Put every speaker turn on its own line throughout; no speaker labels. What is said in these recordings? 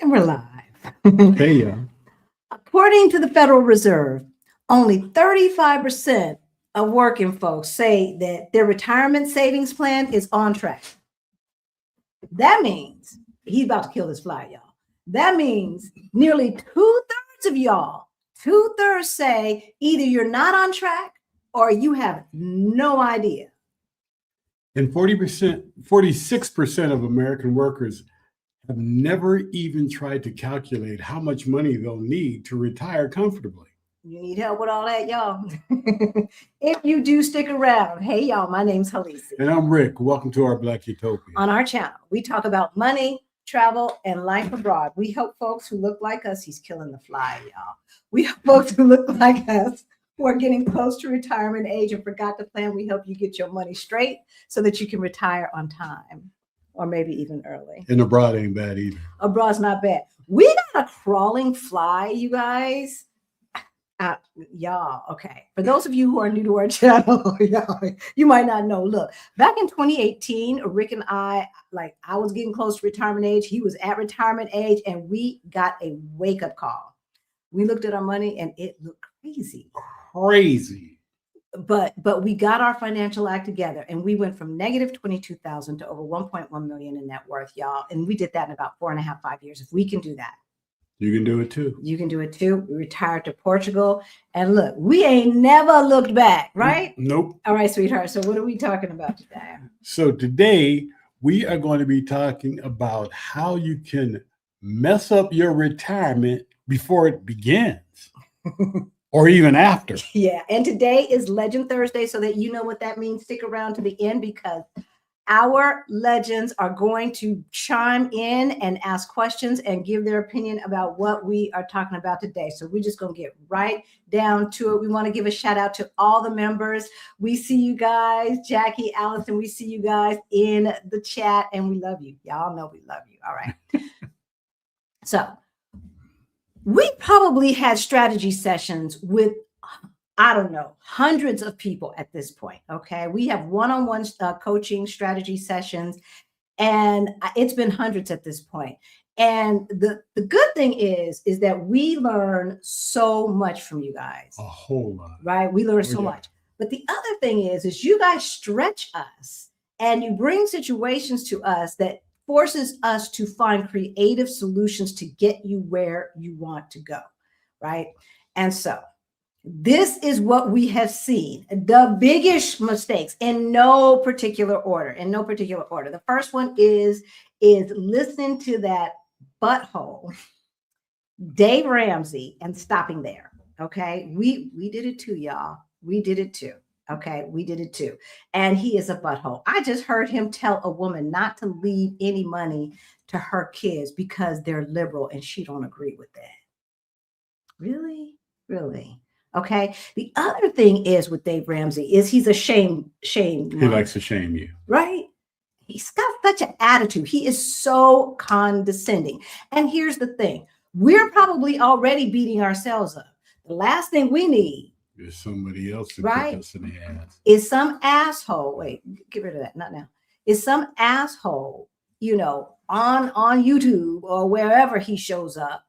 And we're live.
Hey, yeah.
According to the Federal Reserve, only 35% of working folks say that their retirement savings plan is on track. That means he's about to kill this fly, y'all. That means nearly 2/3 of y'all, 2/3 say either you're not on track or you have no idea.
And 46% of American workers have never even tried to calculate how much money they'll need to retire comfortably.
You need help with all that, y'all. If you do stick around, hey, y'all, my name's Halisi.
And I'm Rick. Welcome to our Black Utopia.
On our channel, we talk about money, travel, and life abroad. We help folks who look like us. He's killing the fly, y'all. We help folks who look like us who are getting close to retirement age and forgot to plan. We help you get your money straight so that you can retire on time or maybe even early.
And abroad ain't bad either.
Abroad's not bad. We got a crawling fly, you guys. Y'all, okay. For those of you who are new to our channel, y'all, you might not know. Look, back in 2018, Rick and I was getting close to retirement age. He was at retirement age, and we got a wake-up call. We looked at our money, and it looked crazy.
Crazy.
But we got our financial act together, and we went from negative 22,000 to over 1.1 million in net worth, y'all. And we did that in about 4.5, 5 years. If we can do that,
you can do it too.
You can do it too. We retired to Portugal, and look, we ain't never looked back, right?
Nope.
All right, sweetheart. So what are we talking about today?
So today we are going to be talking about how you can mess up your retirement before it begins. Or even after.
Yeah. And today is Legend Thursday, so that you know what that means. Stick around to the end because our legends are going to chime in and ask questions and give their opinion about what we are talking about today. So we're just going to get right down to it. We want to give a shout out to all the members. We see you guys, Jackie, Allison, we see you guys in the chat, and we love you. Y'all know we love you. All right. So we probably had strategy sessions with, I don't know, hundreds of people at this point. Okay. We have one-on-one coaching strategy sessions, and it's been hundreds at this point. And the good thing is that we learn so much from you guys.
A whole lot.
Right. We learn so much. But the other thing is you guys stretch us, and you bring situations to us that forces us to find creative solutions to get you where you want to go, right? And so this is what we have seen. The biggest mistakes in no particular order, The first one is listening to that butthole, Dave Ramsey, and stopping there, okay? We did it too, y'all. We did it too. Okay, we did it too. And he is a butthole. I just heard him tell a woman not to leave any money to her kids because they're liberal, and she don't agree with that. Really? Really? Okay. The other thing is with Dave Ramsey is he's a shame.
He likes to shame you.
Right? He's got such an attitude. He is so condescending. And here's the thing. We're probably already beating ourselves up. The last thing we need
is somebody else to
right?
kick us in the ass.
Is some asshole, wait, get rid of that, not now. Is some asshole, on YouTube or wherever he shows up,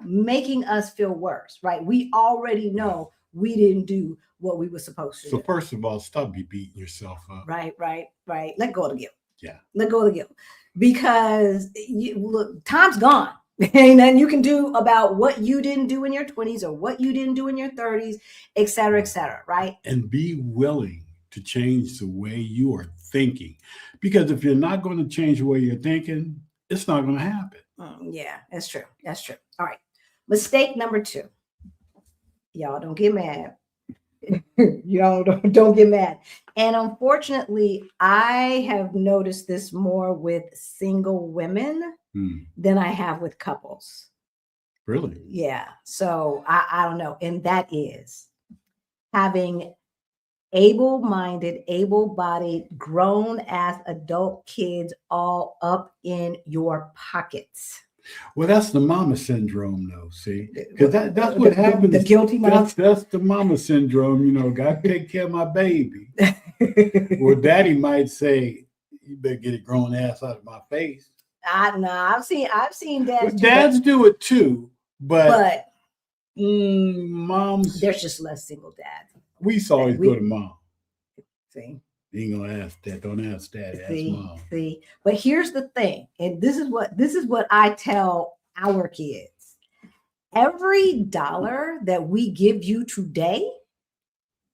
making us feel worse, right? We already know we didn't do what we were supposed to do.
So first of all, stop beating yourself up.
Right. Let go of the guilt.
Yeah.
Let go of the guilt. Because look, time's gone. Ain't nothing you can do about what you didn't do in your 20s or what you didn't do in your 30s, et cetera, right?
And be willing to change the way you are thinking. Because if you're not going to change the way you're thinking, it's not going to happen.
Yeah, that's true. All right. Mistake number 2. Y'all don't get mad. Y'all don't get mad. And unfortunately, I have noticed this more with single women than I have with couples.
Really?
Yeah. So I don't know. And that is having able-minded, able-bodied, grown-ass adult kids all up in your pockets.
Well, that's the mama syndrome, though. See, because that's what happens.
The guilty mom.
That's the mama syndrome. Got to take care of my baby. Well, daddy might say, "You better get a grown ass out of my face."
I've seen dads do
Dads
that,
do it too, but
but
moms,
there's just less single dads.
we used to always go to mom.
See,
You ain't gonna ask that. Don't ask that. Ask mom.
see. But here's the thing, and this is what I tell our kids. Every dollar that we give you today,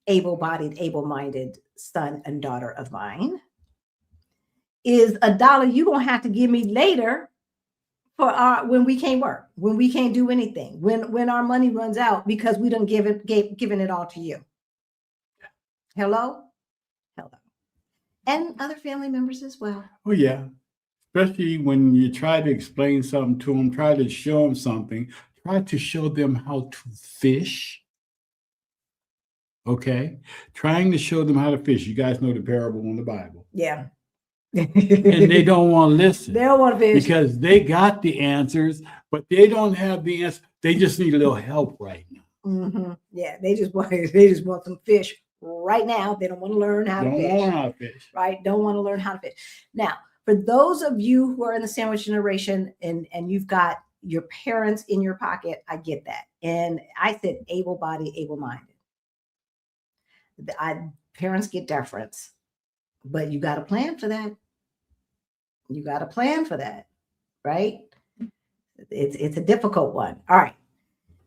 able-bodied, able-minded son and daughter of mine, is a dollar you're gonna have to give me later for our when we can't work, when we can't do anything, when our money runs out because we don't given it all to you. Hello? Hello. And other family members as well.
Oh yeah. Especially when you try to explain something to them, try to show them something, try to show them how to fish. Okay. Trying to show them how to fish. You guys know the parable in the Bible.
Yeah.
And they don't want to listen.
They don't want to fish.
Because they got the answers, but they don't have the answer. They just need a little help right now.
Mm-hmm. Yeah, they just want some fish right now. They don't want to learn how to fish.
Don't learn how to fish.
Right? Don't want to learn how to fish. Now, for those of you who are in the sandwich generation and you've got your parents in your pocket, I get that. And I said able-bodied, able-minded. Parents get deference, but you got to plan for that. You got to plan for that, right? It's a difficult one. All right.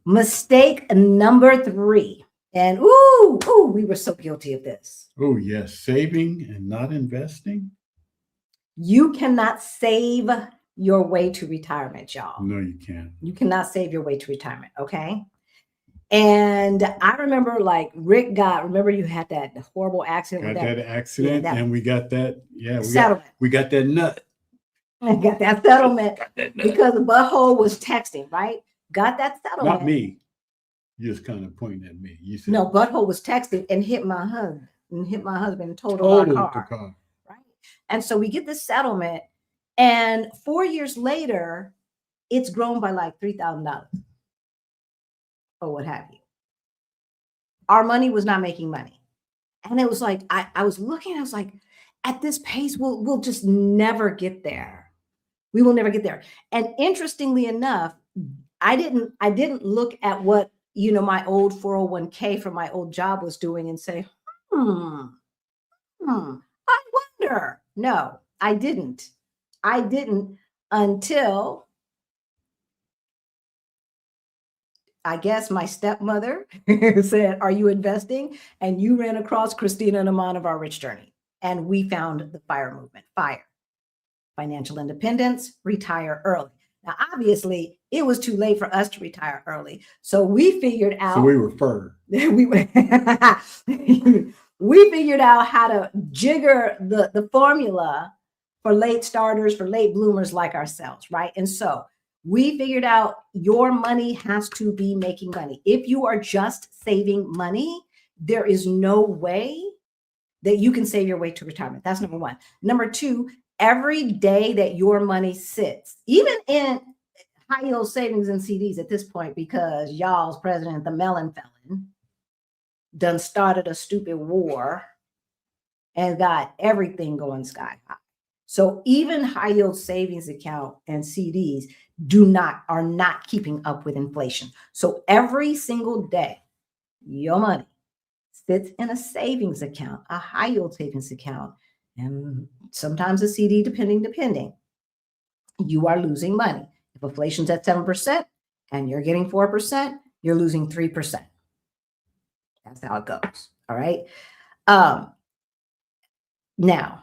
Mistake number 3. And we were so guilty of this.
Oh, yes. Saving and not investing.
You cannot save your way to retirement, y'all.
No, you can't.
You cannot save your way to retirement. Okay. And I remember Rick remember you had that horrible accident.
Got that accident and we got that. Yeah. We got that nut.
I got that settlement because the butthole was texting, right? Got that settlement.
Not me. You just kind of pointing at me. You said
no, butthole was texting and hit my husband and totaled our car. Right. And so we get this settlement, and 4 years later, it's grown by like $3,000 or what have you. Our money was not making money. And it was like, I was looking, I was like, at this pace, we'll just never get there. We will never get there. And interestingly enough, I didn't look at what, my old 401k from my old job was doing and say, I wonder. No, I didn't. I didn't until I guess my stepmother said, "Are you investing?" And you ran across Christina and Amon of Our Rich Journey. And we found the FIRE movement. FIRE. Financial independence, retire early. Now, obviously, it was too late for us to retire early. So we figured out.
So we were FIRE.
We figured out how to jigger the formula for late starters, for late bloomers like ourselves, right? And so we figured out your money has to be making money. If you are just saving money, there is no way that you can save your way to retirement. That's number 1. Number 2, every day that your money sits, even in high yield savings and CDs at this point, because y'all's president, the melon felon, done started a stupid war and got everything going sky high. So even high yield savings account and CDs are not keeping up with inflation. So every single day, your money sits in a savings account, a high yield savings account, and sometimes a CD, depending. You are losing money. If inflation's at 7% and you're getting 4%, you're losing 3%. That's how it goes. All right. Now,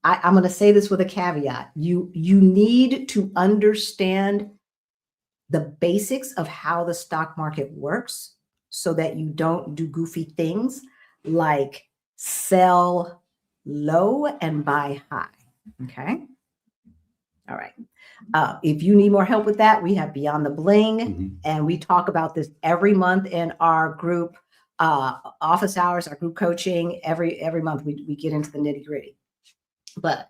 I'm going to say this with a caveat. You need to understand the basics of how the stock market works so that you don't do goofy things like sell low and buy high. Okay. All right. If you need more help with that, we have Beyond the Bling, and we talk about this every month in our group office hours, our group coaching. Every month we get into the nitty gritty. But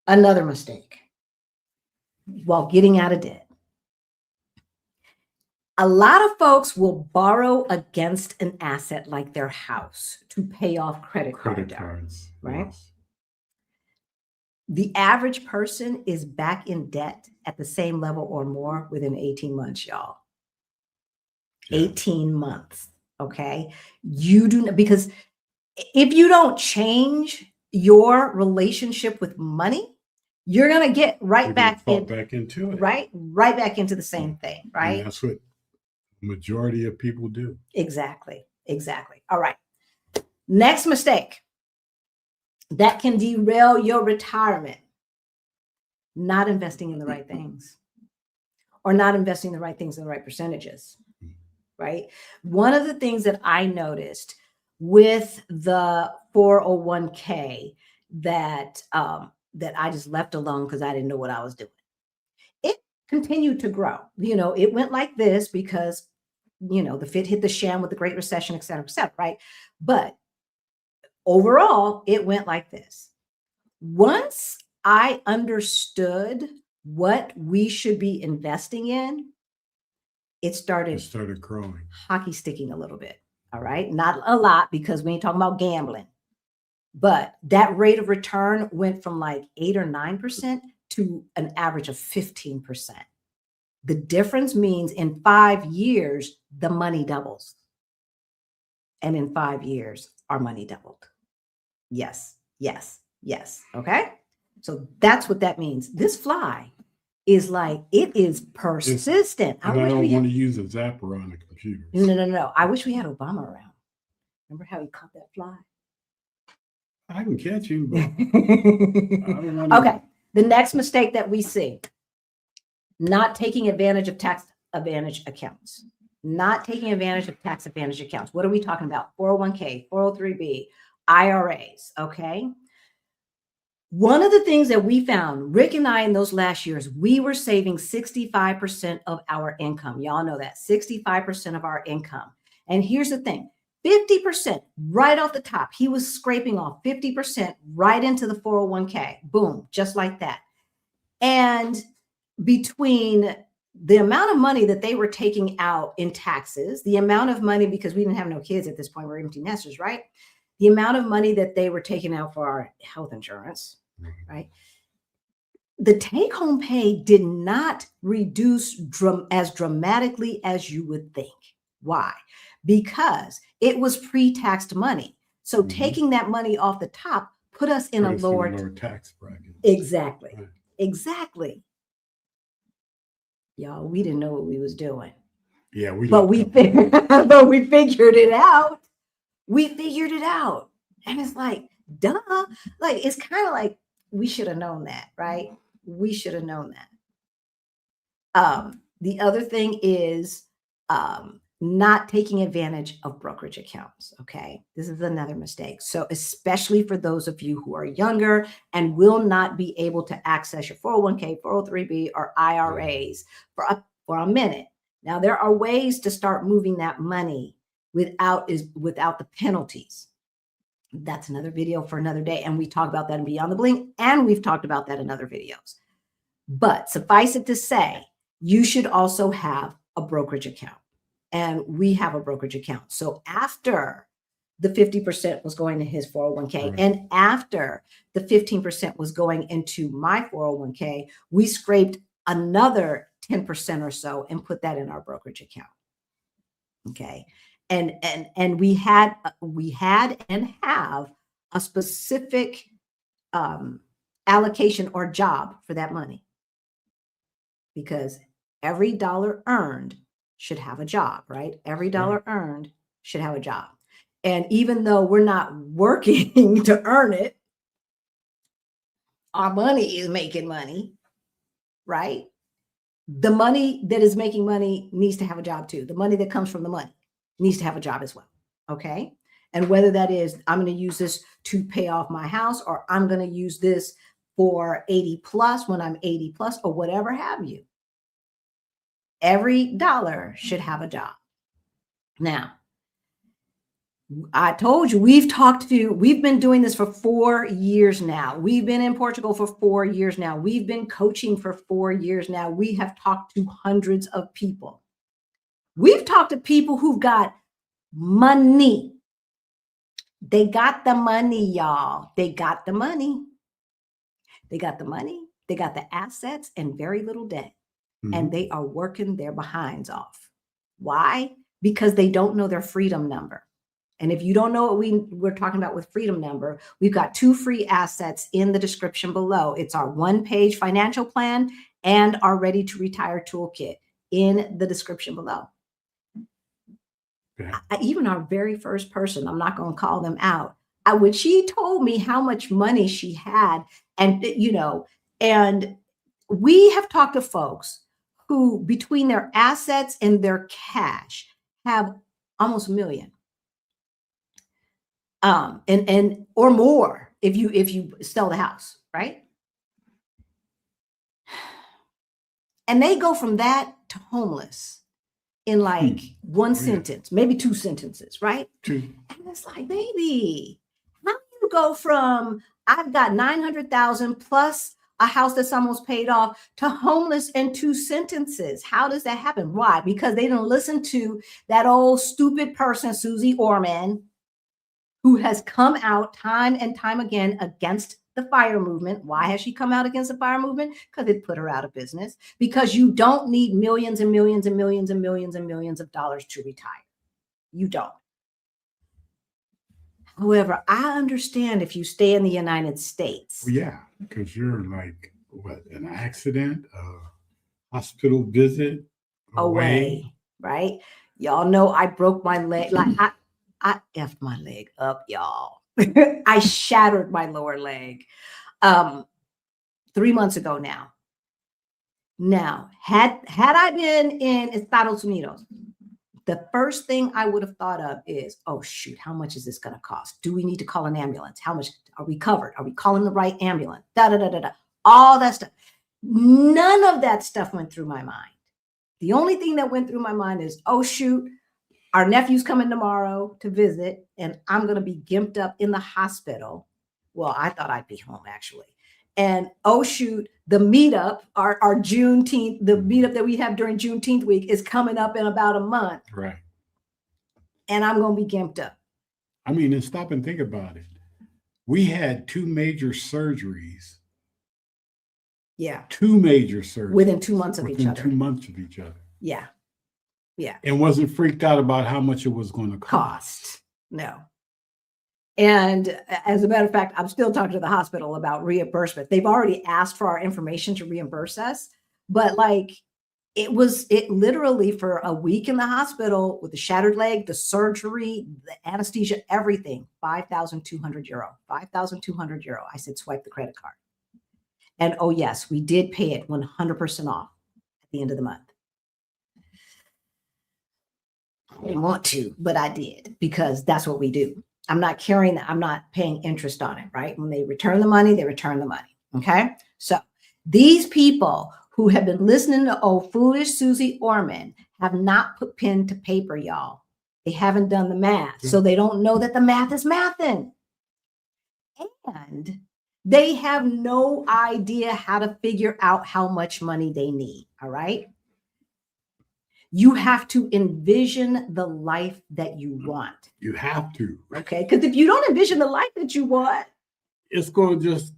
another mistake while getting out of debt. A lot of folks will borrow against an asset like their house to pay off credit cards, right? Yes. The average person is back in debt at the same level or more within 18 months, y'all.
Yeah.
18 months. Okay. You do not, because if you don't change your relationship with money, you're going to get right back
into it.
Right back into the same thing. Right.
And that's what majority of people do.
Exactly. All right. Next mistake that can derail your retirement: not investing in the right things, or not investing the right things in the right percentages. Right. One of the things that I noticed with the 401k that I just left alone because I didn't know what I was doing, it continued to grow. It went like this because, the fit hit the sham with the Great Recession, et cetera, right? But overall, it went like this. Once I understood what we should be investing in, it started
growing,
hockey sticking a little bit. All right. Not a lot, because we ain't talking about gambling, but that rate of return went from like 8 or 9% to an average of 15%. The difference means in 5 years, the money doubles. And in 5 years, our money doubled. Yes. Okay. So that's what that means. This fly is like, it is persistent.
I don't want to use a zapper on the computer.
No. I wish we had Obama around. Remember how he caught that fly?
I can catch him, but I don't want to.
Okay. The next mistake that we see: not taking advantage of tax advantage accounts. Not taking advantage of tax advantage accounts. What are we talking about? 401k, 403b, IRAs. Okay. One of the things that we found, Rick and I, in those last years, we were saving 65% of our income. Y'all know that, 65% of our income. And here's the thing, 50% right off the top. He was scraping off 50% right into the 401k. Boom, just like that. And between the amount of money that they were taking out in taxes, the amount of money, because we didn't have no kids at this point, we're empty nesters, right? The amount of money that they were taking out for our health insurance, right? The take-home pay did not reduce as dramatically as you would think. Why? Because it was pre-taxed money. So taking that money off the top put us in a lower
tax bracket.
Exactly. Right. Exactly. Y'all, we didn't know what we was doing.
Yeah,
but we figured it out. We figured it out. And it's like, duh. Like, it's kind of like, we should have known that, right? We should have known that. The other thing is not taking advantage of brokerage accounts. Okay. This is another mistake. So especially for those of you who are younger and will not be able to access your 401k, 403b, or IRAs for a minute. Now, there are ways to start moving that money without the penalties. That's another video for another day. And we talk about that in Beyond the Blink, and we've talked about that in other videos. But suffice it to say, you should also have a brokerage account. And we have a brokerage account. So after the 50% was going to his 401k, right, and after the 15% was going into my 401k, we scraped another 10% or so and put that in our brokerage account. Okay. And we had and have a specific allocation or job for that money, because every dollar earned should have a job, right? Every dollar earned should have a job. And even though we're not working to earn it, our money is making money, right? The money that is making money needs to have a job too. The money that comes from the money needs to have a job as well. Okay. And whether that is, I'm going to use this to pay off my house, or I'm going to use this for 80 plus when I'm 80 plus, or whatever have you. Every dollar should have a job. Now, I told you, we've been doing this for 4 years now. We've been in Portugal for 4 years now. We've been coaching for 4 years now. We have talked to hundreds of people. We've talked to people who've got money. They got the money, y'all. They got the money. They got the money, they got the assets, and very little debt.
Mhm.
And they are working their behinds off. Why? Because they don't know their freedom number. And if you don't know what we're talking about with freedom number, we've got 2 free assets in the description below. It's our 1-page financial plan and our ready to retire toolkit in the description below.
Okay.
Even our very first person, I'm not going to call them out. When she told me how much money she had, and and we have talked to folks who, between their assets and their cash, have almost $1 million, and or more if you sell the house, right? And they go from that to homeless in like one sentence, maybe 2 sentences, right?
True.
And it's like, baby, how do you go from I've got 900,000 plus a house that's almost paid off to homeless in 2 sentences? How does that happen? Why? Because they didn't listen to that old stupid person, Susie Orman, who has come out time and time again against the FIRE movement. Why has she come out against the FIRE movement? Because it put her out of business. Because you don't need millions and millions and millions and millions and millions of dollars to retire. You don't. However, I understand if you stay in the United States.
Well, yeah, because you're like, what, an accident, a hospital visit
away, right? Y'all know I broke my leg. Like I effed my leg up, y'all. I shattered my lower leg 3 months ago now. Now, had I been in Estados Unidos, the first thing I would have thought of is, oh shoot, how much is this going to cost? Do we need to call an ambulance? How much are we covered? Are we calling the right ambulance? Da da da da da. All that stuff. None of that stuff went through my mind. The only thing that went through my mind is, oh shoot, our nephew's coming tomorrow to visit, and I'm going to be gimped up in the hospital. Well, I thought I'd be home actually. And oh shoot, the meetup, our Juneteenth, the meetup that we have during Juneteenth week is coming up in about a month.
Right.
And I'm going to be gimped up.
I mean, and stop and think about it. We had 2 major surgeries.
Yeah.
2 major surgeries.
Within 2 months of each other.
2 months of each other.
Yeah. Yeah.
And wasn't freaked out about how much it was going to cost.
No. And as a matter of fact, I'm still talking to the hospital about reimbursement. They've already asked for our information to reimburse us, but like it literally for a week in the hospital with the shattered leg, the surgery, the anesthesia, everything, 5,200 euro, 5,200 euro. I said, swipe the credit card. And oh yes, we did pay it 100% off at the end of the month. I didn't want to, but I did because that's what we do. I'm not carrying that. I'm not paying interest on it, right? When they return the money, they return the money. Okay. So these people who have been listening to old foolish Susie Orman have not put pen to paper, y'all. They haven't done the math. So they don't know that the math is mathing. And they have no idea how to figure out how much money they need. All right. You have to envision the life that you want.
You have to.
Okay. Because if you don't envision the life that you want,
it's going to just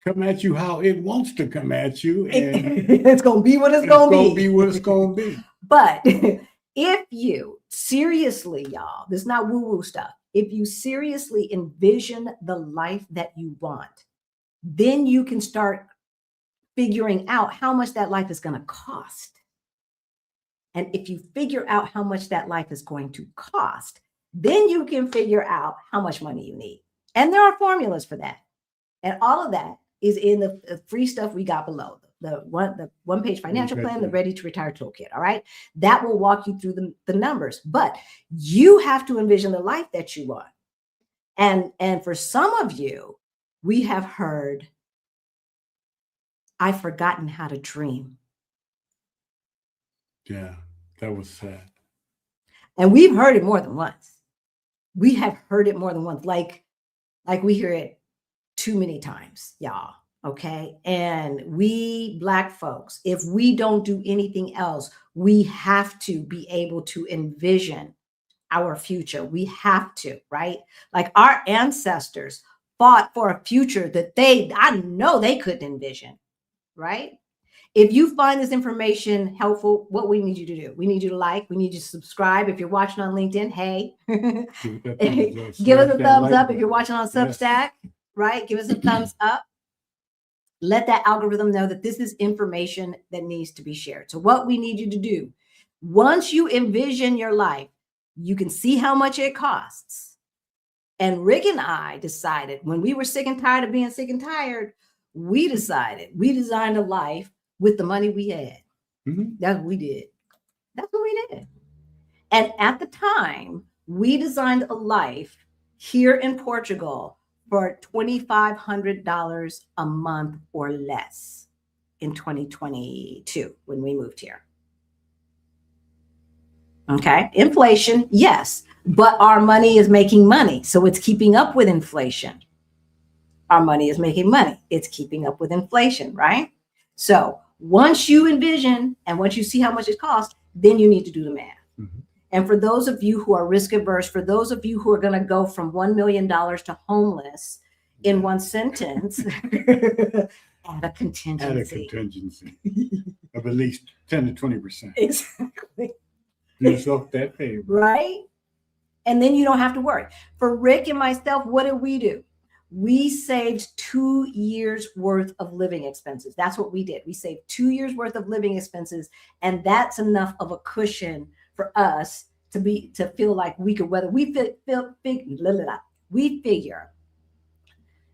come at you how it wants to come at you. And
it's going to be what it's going to be.
What it's going to be.
But if you seriously, y'all, this is not woo-woo stuff. If you seriously envision the life that you want, then you can start figuring out how much that life is going to cost. And if you figure out how much that life is going to cost, then you can figure out how much money you need. And there are formulas for that. And all of that is in the free stuff we got below. The 1-page financial plan, the ready to retire toolkit. All right. That will walk you through the numbers, but you have to envision the life that you want. And for some of you, we have heard, I've forgotten how to dream.
Yeah, that was sad.
And we've heard it more than once. We have heard it more than once. Like we hear it too many times, y'all. Okay. And we Black folks, if we don't do anything else, we have to be able to envision our future. We have to, right? Like our ancestors fought for a future that I know they couldn't envision, right? If you find this information helpful, what we need you to do, we need you to like, we need you to subscribe. If you're watching on LinkedIn, hey, give us a thumbs up. If you're watching on Substack, right? Give us a thumbs up. Let that algorithm know that this is information that needs to be shared. So what we need you to do, once you envision your life, you can see how much it costs. And Rick and I decided when we were sick and tired of being sick and tired, we designed a life with the money we had.
Mm-hmm.
That's what we did. That's what we did. And at the time, we designed a life here in Portugal for $2,500 a month or less in 2022 when we moved here. Okay, inflation, yes, but our money is making money, so it's keeping up with inflation. Our money is making money. It's keeping up with inflation, right? So once you envision and once you see how much it costs, then you need to do the math. Mm-hmm. And for those of you who are risk averse, for those of you who are going to go from $1 million to homeless in one sentence, add a contingency.
Of at least 10 to 20%.
Exactly.
Do yourself that favor.
Right? And then you don't have to worry. For Rick and myself, what did we do? We saved 2 years worth of living expenses. That's what we did. We saved 2 years worth of living expenses. And that's enough of a cushion for us to feel like we could weather. We figure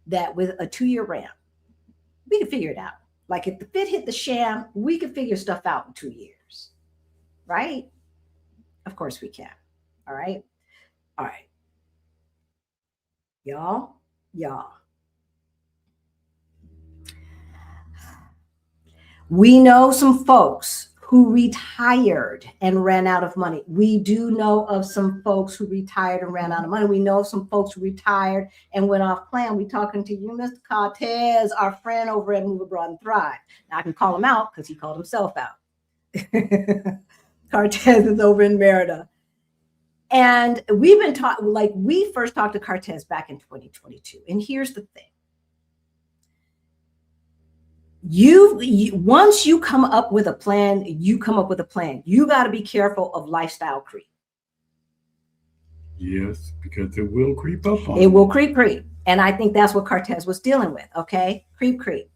that with a 2-year ramp, we could figure it out. Like if the fit hit the sham, we could figure stuff out in 2 years. Right? Of course we can. All right. All right. Y'all. We know some folks who retired and ran out of money. We do know of some folks who retired and ran out of money. We know of some folks who retired and went off plan. We talking to you, Mr. Cortez, our friend over at Move Abroad and Thrive. Now I can call him out because he called himself out. Cortez is over in Merida. And we've been talking, like we first talked to Cortez back in 2022. And here's the thing. Once you come up with a plan, you got to be careful of lifestyle creep.
Yes, because it will creep up on
you. It will creep. And I think that's what Cortez was dealing with. Okay. Creep.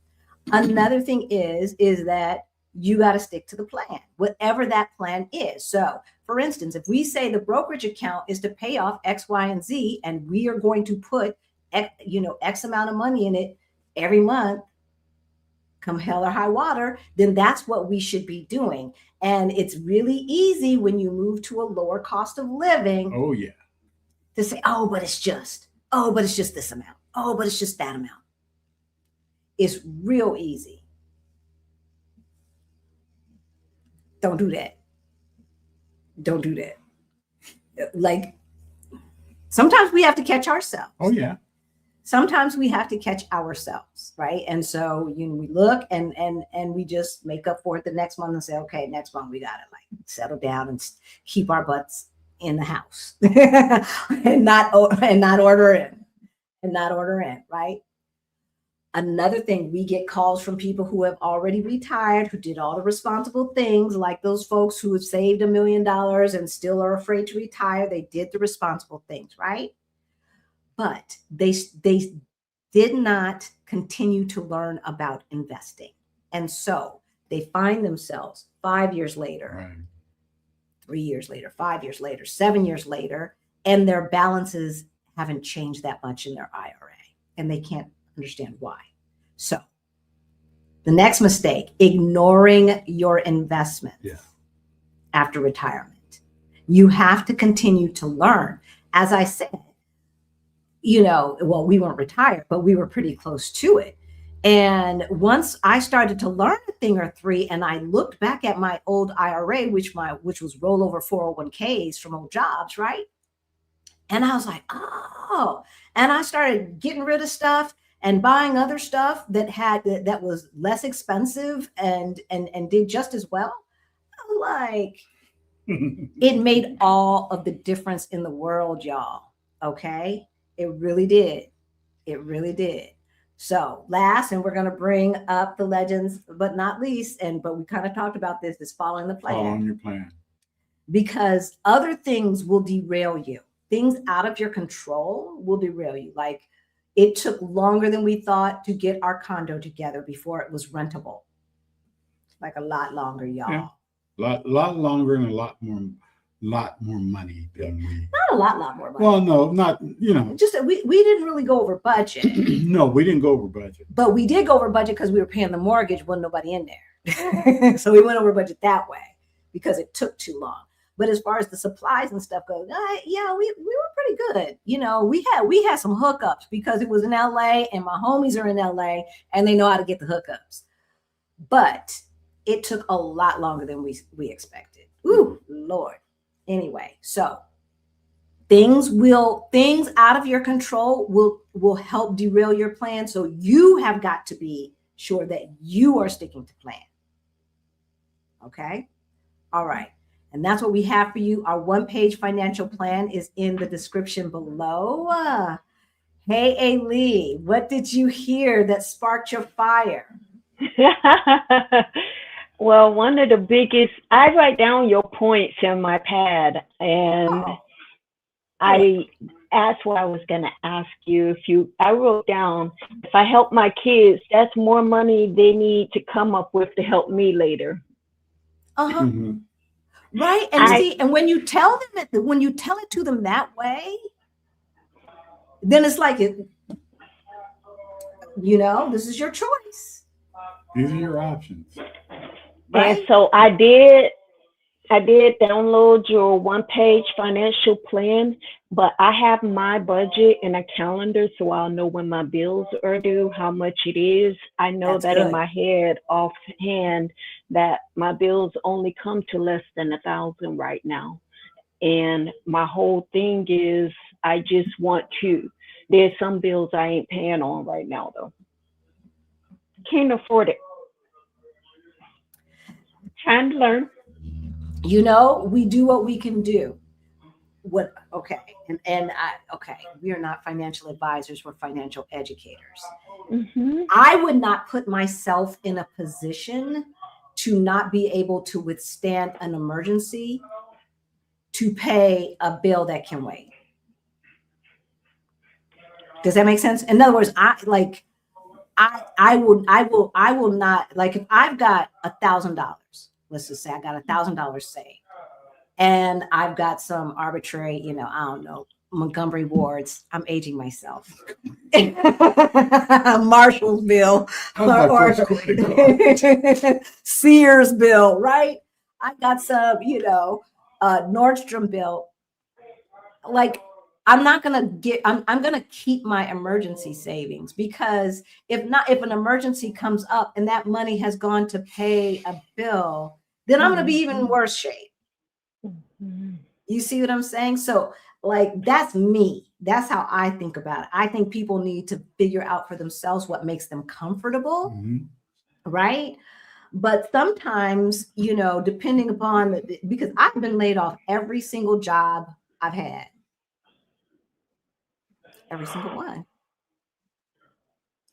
Another thing is that you got to stick to the plan, whatever that plan is. So for instance, if we say the brokerage account is to pay off X, Y, and Z, and we are going to put, X amount of money in it every month, come hell or high water, then that's what we should be doing. And it's really easy when you move to a lower cost of living.
Oh yeah.
To say, but it's just this amount. But it's just that amount. It's real easy. Don't do that. Like sometimes we have to catch ourselves.
Oh yeah.
Sometimes we have to catch ourselves, right? And so we look and we just make up for it the next month and say, okay, next month we gotta like settle down and keep our butts in the house and not order in, right? Another thing, we get calls from people who have already retired, who did all the responsible things, like those folks who have saved $1 million and still are afraid to retire. They did the responsible things, right? But they did not continue to learn about investing. And so they find themselves 5 years later, right. 3 years later, 5 years later, 7 years later, and their balances haven't changed that much in their IRA, and they can't understand why. So the next mistake, ignoring your investments after retirement. You have to continue to learn. As I said, we weren't retired, but we were pretty close to it. And once I started to learn a thing or three, and I looked back at my old IRA, which was rollover 401ks from old jobs, right? And I was like, and I started getting rid of stuff and buying other stuff that was less expensive and did just as well. I was like, it made all of the difference in the world, y'all. Okay. It really did. It really did. So last, and we're going to bring up the legends, but not least, but we kind of talked about this, is following the plan.
Following your plan.
Because other things will derail you. Things out of your control will derail you. Like, it took longer than we thought to get our condo together before it was rentable. Like a lot longer, y'all.
Yeah. Lot longer and a lot more money than we.
Not a lot more money.
Well, no, not,
Just that we didn't really go over budget.
No, we didn't go over budget.
But we did go over budget because we were paying the mortgage, wasn't nobody in there. So we went over budget that way because it took too long. But as far as the supplies and stuff goes, yeah, we were pretty good. We had some hookups because it was in LA and my homies are in LA and they know how to get the hookups. But it took a lot longer than we expected. Ooh, Lord. Anyway, so things out of your control will help derail your plan. So you have got to be sure that you are sticking to plan. Okay. All right. And that's what we have for you. Our one-page financial plan is in the description below. Hey, A-Lee, what did you hear that sparked your fire?
Well, one of the biggest, I write down your points in my pad, and that's what I was going to ask you. I wrote down, if I help my kids, that's more money they need to come up with to help me later.
Uh-huh. Mm-hmm. Right. And and when you tell it to them that way, then it's like, this is your choice.
These are your options.
Right? And so I did download your one-page financial plan, but I have my budget in a calendar, so I'll know when my bills are due, how much it is. I know That's that good. In my head offhand that my bills only come to less than $1,000 right now. And my whole thing is I just want to. There's some bills I ain't paying on right now though. Can't afford it. Trying to learn.
We do what we can do. We are not financial advisors, we're financial educators. Mm-hmm. I would not put myself in a position to not be able to withstand an emergency to pay a bill that can wait. Does that make sense? In other words, I will not, like, if I've got $1,000, let's just say I got $1,000 saved, and I've got some arbitrary, I don't know, Montgomery Wards. I'm aging myself. Marshall's bill or Sears bill, right? I got some, Nordstrom bill. Like, I'm going to keep my emergency savings, because if an emergency comes up and that money has gone to pay a bill, then I'm going to be even worse shape. You see what I'm saying? So, like, that's me. That's how I think about it. I think people need to figure out for themselves what makes them comfortable, right? But sometimes, depending upon, because I've been laid off every single job I've had. Every single one.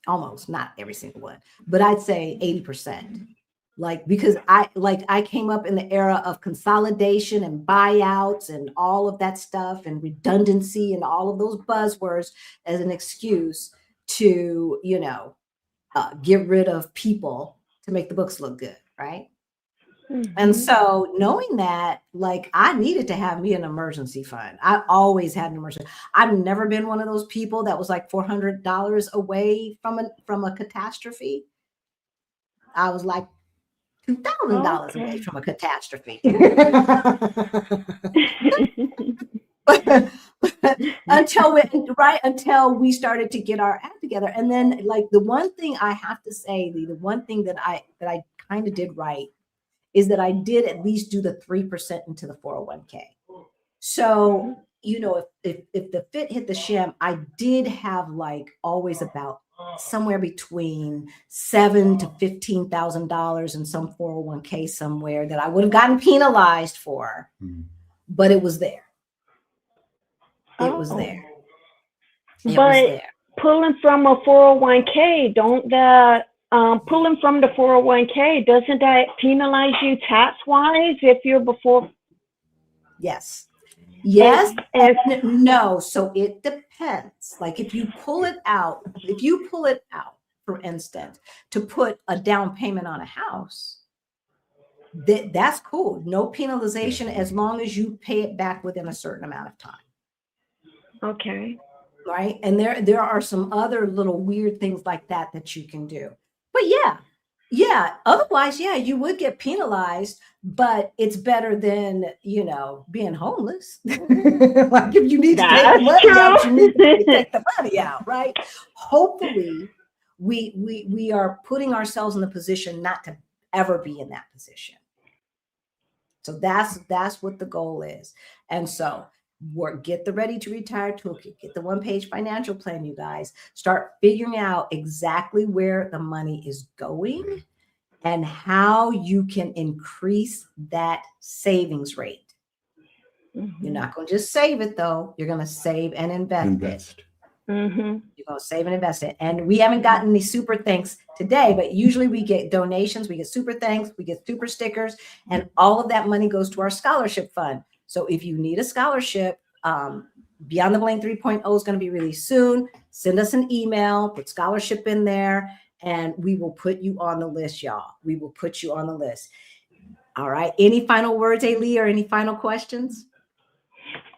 Almost, not every single one, but I'd say 80%. Like, because I came up in the era of consolidation and buyouts and all of that stuff and redundancy and all of those buzzwords as an excuse to, get rid of people to make the books look good, right? Mm-hmm. And so knowing that, like, I needed to have me an emergency fund. I always had an emergency. I've never been one of those people that was like $400 away from a catastrophe. I was like $2,000 away from a catastrophe. until we started to get our act together. And then, like, the one thing I have to say, the one thing that I kind of did right is that I did at least do the 3% into the 401k. So, if the fit hit the sham, I did have, like, always about somewhere between $7,000 to $15,000 in some 401k somewhere that I would have gotten penalized for, but it was there. It was there. It was there.
pulling from a 401k, don't that pulling from the 401k, doesn't that penalize you tax wise if you're before?
Yes. Yes
And
and no. So it depends. Like if you pull it out, for instance, to put a down payment on a house, that's cool. No penalization as long as you pay it back within a certain amount of time.
okay.
Right. And there are some other little weird things like that that you can do. But yeah. Otherwise, yeah, you would get penalized, but it's better than, being homeless. Like if you need to take the
That's
money out, you need to
true.
take the money out, right? Hopefully, we are putting ourselves in the position not to ever be in that position. So that's what the goal is. And so get the Ready to Retire toolkit, get the one-page financial plan, you guys. Start figuring out exactly where the money is going and how you can increase that savings rate. You're not going to just save it though. You're going to save and invest it.
Mm-hmm.
You're going to save and invest it. And we haven't gotten any super thanks today, but usually we get donations, we get super thanks, we get super stickers, and all of that money goes to our scholarship fund. So if you need a scholarship, Beyond the Blank 3.0 is going to be released soon. Send us an email, put scholarship in there, and we will put you on the list, y'all. We will put you on the list. All right. Any final words, Ailey, or any final questions?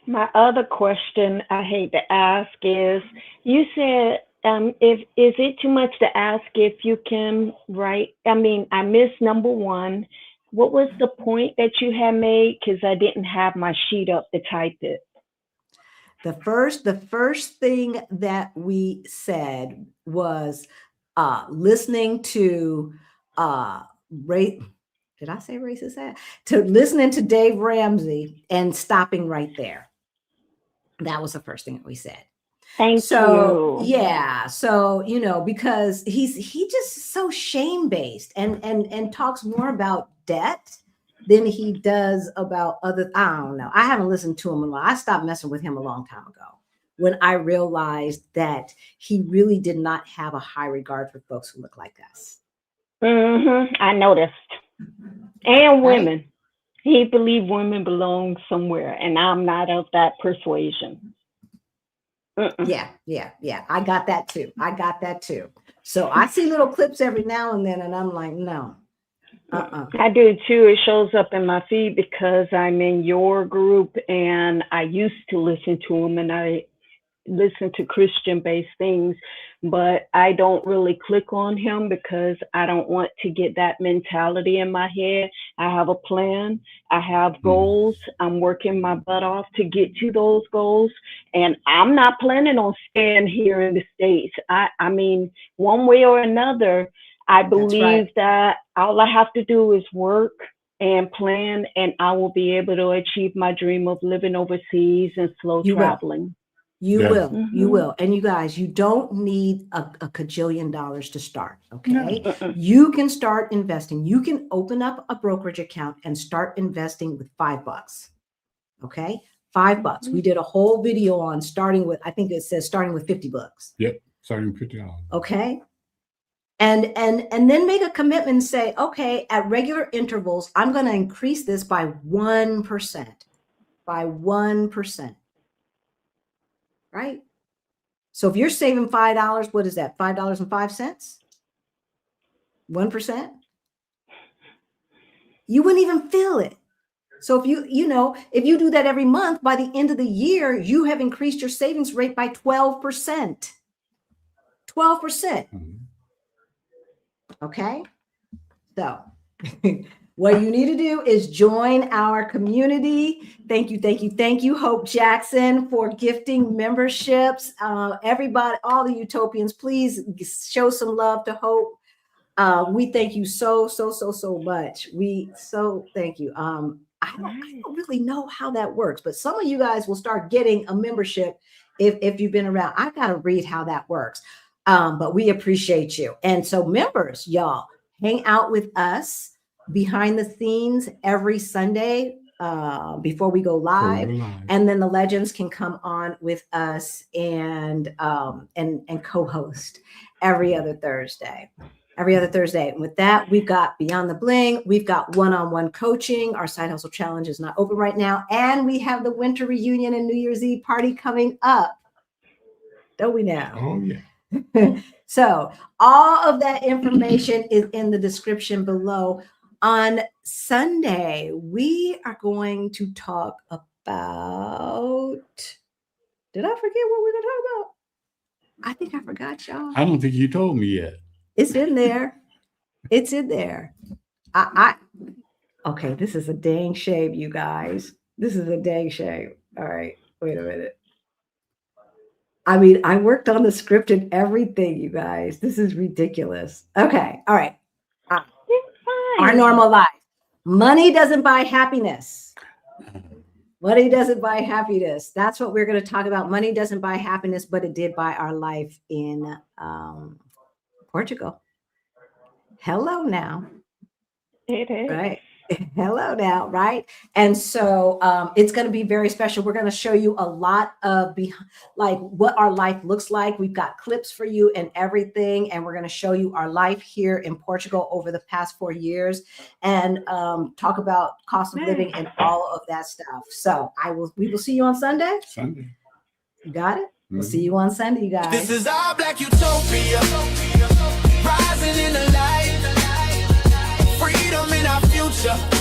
My other question I hate to ask is, you said, if is it too much to ask if you can write? I mean, I missed number one. What was the point that you had made? Because I didn't have my sheet up to type it.
The first thing that we said was listening to did I say racist? To listening to Dave Ramsey and stopping right there. That was the first thing that we said.
Thank you.
Yeah. So, because he just so shame-based and talks more about debt than he does about other. I don't know. I haven't listened to him a lot. I stopped messing with him a long time ago when I realized that he really did not have a high regard for folks who look like us.
I noticed. And women. Right? He believed women belong somewhere, and I'm not of that persuasion.
Yeah. I got that too. So I see little clips every now and then, and I'm like, no.
I do too. It shows up in my feed because I'm in your group, and I used to listen to him, and I listen to Christian-based things, but I don't really click on him because I don't want to get that mentality in my head. I have a plan. I have goals. I'm working my butt off to get to those goals, and I'm not planning on staying here in the States. I mean, one way or another, I believe that all I have to do is work and plan, and I will be able to achieve my dream of living overseas and slow traveling.
You will. And you guys, you don't need a cajillion dollars to start. Okay. No. You can start investing. You can open up a brokerage account and start investing with $5. Okay. $5. We did a whole video on starting with, I think it says starting with $50.
Yep. Starting with $50.
Okay. And then make a commitment and say, okay, at regular intervals, I'm going to increase this by 1%. By 1%. Right? So if you're saving $5, what is that? $5.05? 1%? You wouldn't even feel it. So if if you do that every month, by the end of the year, you have increased your savings rate by 12%. 12%. Okay? So what you need to do is join our community. Thank you, Hope Jackson, for gifting memberships. Everybody, all the Utopians, please show some love to Hope. We thank you so much. We thank you. I don't really know how that works, but some of you guys will start getting a membership if you've been around. I got to read how that works. But we appreciate you. And so members, y'all, hang out with us behind the scenes every Sunday. before we go live.
Live.
And then the legends can come on with us and co-host every other Thursday. And with that, we've got Beyond the Bling. We've got one-on-one coaching. Our Side Hustle Challenge is not open right now. And we have the winter reunion and New Year's Eve party coming up. Don't we now?
Oh, yeah.
So all of that information is in the description below. On Sunday, we are going to talk about, did I forget what we're going to talk about? I think I forgot, y'all.
I don't think you told me yet.
It's in there. It's in there. Okay, this is a dang shame, you guys. This is a dang shame. All right, wait a minute. I mean, I worked on the script and everything, you guys. This is ridiculous. Okay, all right. Our normal life. Money doesn't buy happiness. Money doesn't buy happiness. That's what we're going to talk about. Money doesn't buy happiness, but it did buy our life in Portugal. Hello now.
It is.
Right. Hello now, right? And so it's going to be very special. We're going to show you a lot of like what our life looks like. We've got clips for you and everything, and we're going to show you our life here in Portugal over the past 4 years, and talk about cost of living and all of that stuff. So we will see you on Sunday.
Sunday.
You got it. We'll see you on Sunday, you guys.
This is our Black Utopia, rising in the light, freedom in our future.